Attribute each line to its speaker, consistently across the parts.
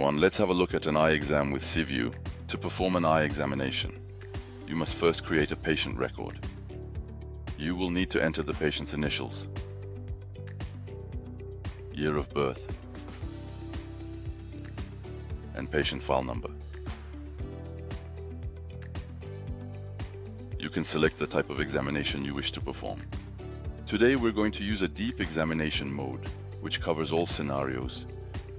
Speaker 1: everyone, let's have a look at an eye exam with SiVIEW. To perform an eye examination, you must first create a patient record. You will need to enter the patient's initials, year of birth, and patient file number. You can select the type of examination you wish to perform. Today we're going to use a deep examination mode, which covers all scenarios,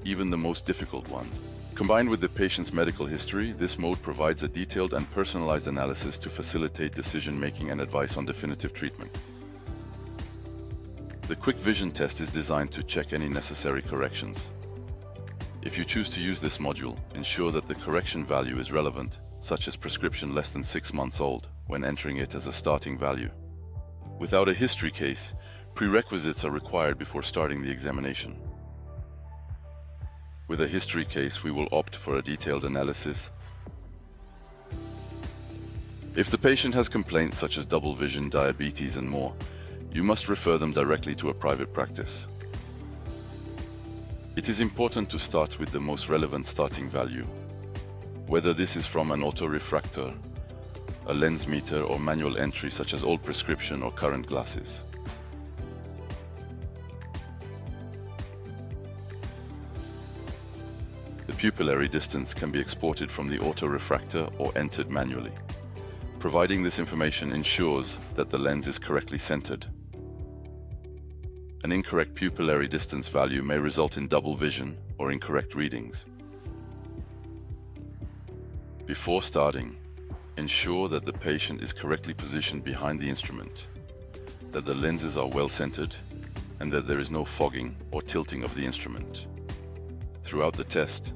Speaker 1: even the most difficult ones. Combined with the patient's medical history, this mode provides a detailed and personalized analysis to facilitate decision-making and advice on definitive treatment. The quick vision test is designed to check any necessary corrections. If you choose to use this module, ensure that the correction value is relevant, such as prescription less than 6 months old, when entering it as a starting value. Without a history case, prerequisites are required before starting the examination. With a history case, we will opt for a detailed analysis. If the patient has complaints such as double vision, diabetes, and more, you must refer them directly to a private practice. It is important to start with the most relevant starting value, whether this is from an autorefractor, a lens meter, or manual entry such as old prescription or current glasses. The pupillary distance can be exported from the autorefractor or entered manually. Providing this information ensures that the lens is correctly centered. An incorrect pupillary distance value may result in double vision or incorrect readings. Before starting, ensure that the patient is correctly positioned behind the instrument, that the lenses are well centered, and that there is no fogging or tilting of the instrument. Throughout the test,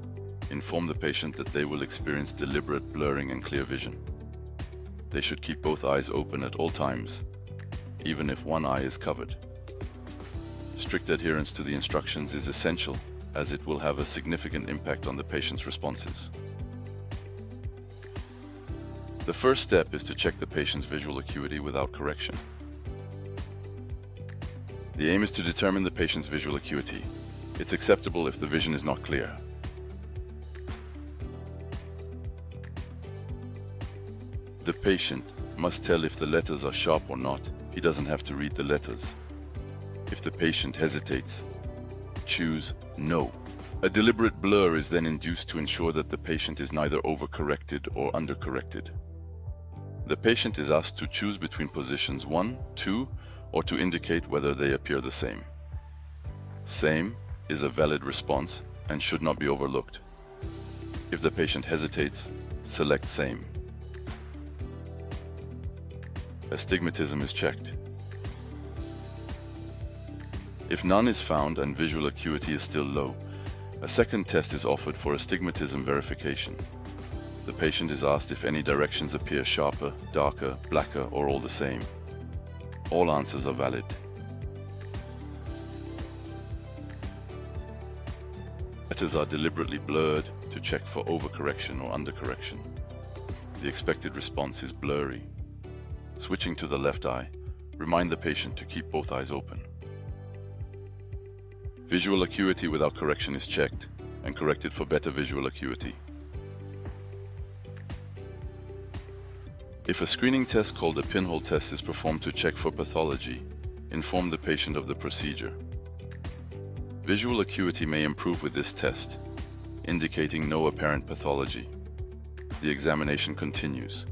Speaker 1: inform the patient that they will experience deliberate blurring and clear vision. They should keep both eyes open at all times, even if one eye is covered. Strict adherence to the instructions is essential, as it will have a significant impact on the patient's responses. The first step is to check the patient's visual acuity without correction. The aim is to determine the patient's visual acuity. It's acceptable if the vision is not clear. The patient must tell if the letters are sharp or not. He doesn't have to read the letters. If the patient hesitates, choose No. A deliberate blur is then induced to ensure that the patient is neither overcorrected or undercorrected. The patient is asked to choose between positions 1, 2, or to indicate whether they appear the same. Same is a valid response and should not be overlooked. If the patient hesitates, select Same. Astigmatism is checked. If none is found and visual acuity is still low, a second test is offered for astigmatism verification. The patient is asked if any directions appear sharper, darker, blacker, or all the same. All answers are valid. Letters are deliberately blurred to check for overcorrection or undercorrection. The expected response is blurry. Switching to the left eye, remind the patient to keep both eyes open. Visual acuity without correction is checked and corrected for better visual acuity. If a screening test called a pinhole test is performed to check for pathology, inform the patient of the procedure. Visual acuity may improve with this test, indicating no apparent pathology. The examination continues.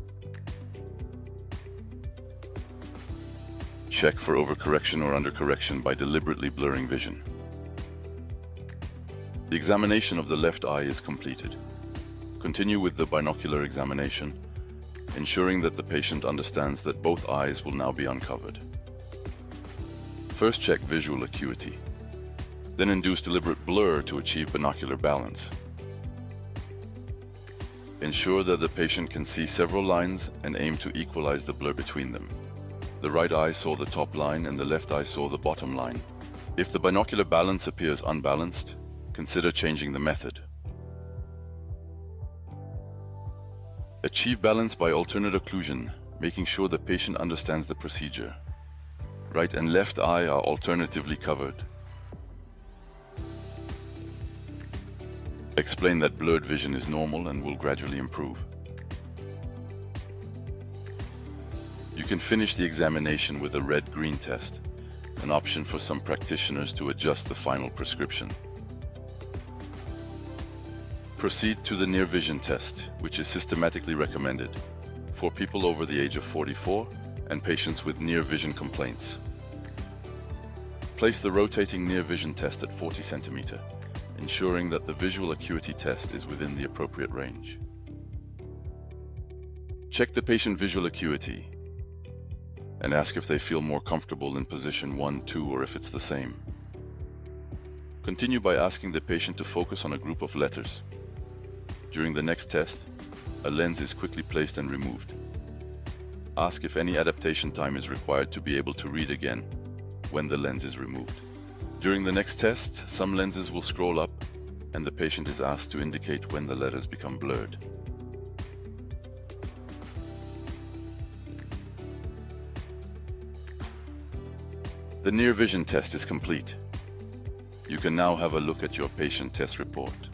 Speaker 1: Check for overcorrection or undercorrection by deliberately blurring vision. The examination of the left eye is completed. Continue with the binocular examination, ensuring that the patient understands that both eyes will now be uncovered. First check visual acuity, then induce deliberate blur to achieve binocular balance. Ensure that the patient can see several lines and aim to equalize the blur between them. The right eye saw the top line and the left eye saw the bottom line. If the binocular balance appears unbalanced, consider changing the method. Achieve balance by alternate occlusion, making sure the patient understands the procedure. Right and left eye are alternatively covered. Explain that blurred vision is normal and will gradually improve. You can finish the examination with a red-green test, an option for some practitioners to adjust the final prescription. Proceed to the near vision test, which is systematically recommended for people over the age of 44 and patients with near vision complaints. Place the rotating near vision test at 40 cm, ensuring that the visual acuity test is within the appropriate range. Check the patient visual acuity and ask if they feel more comfortable in position 1, 2, or if it's the same. Continue by asking the patient to focus on a group of letters. During the next test, a lens is quickly placed and removed. Ask if any adaptation time is required to be able to read again when the lens is removed. During the next test, some lenses will scroll up and the patient is asked to indicate when the letters become blurred. The near vision test is complete. You can now have a look at your patient test report.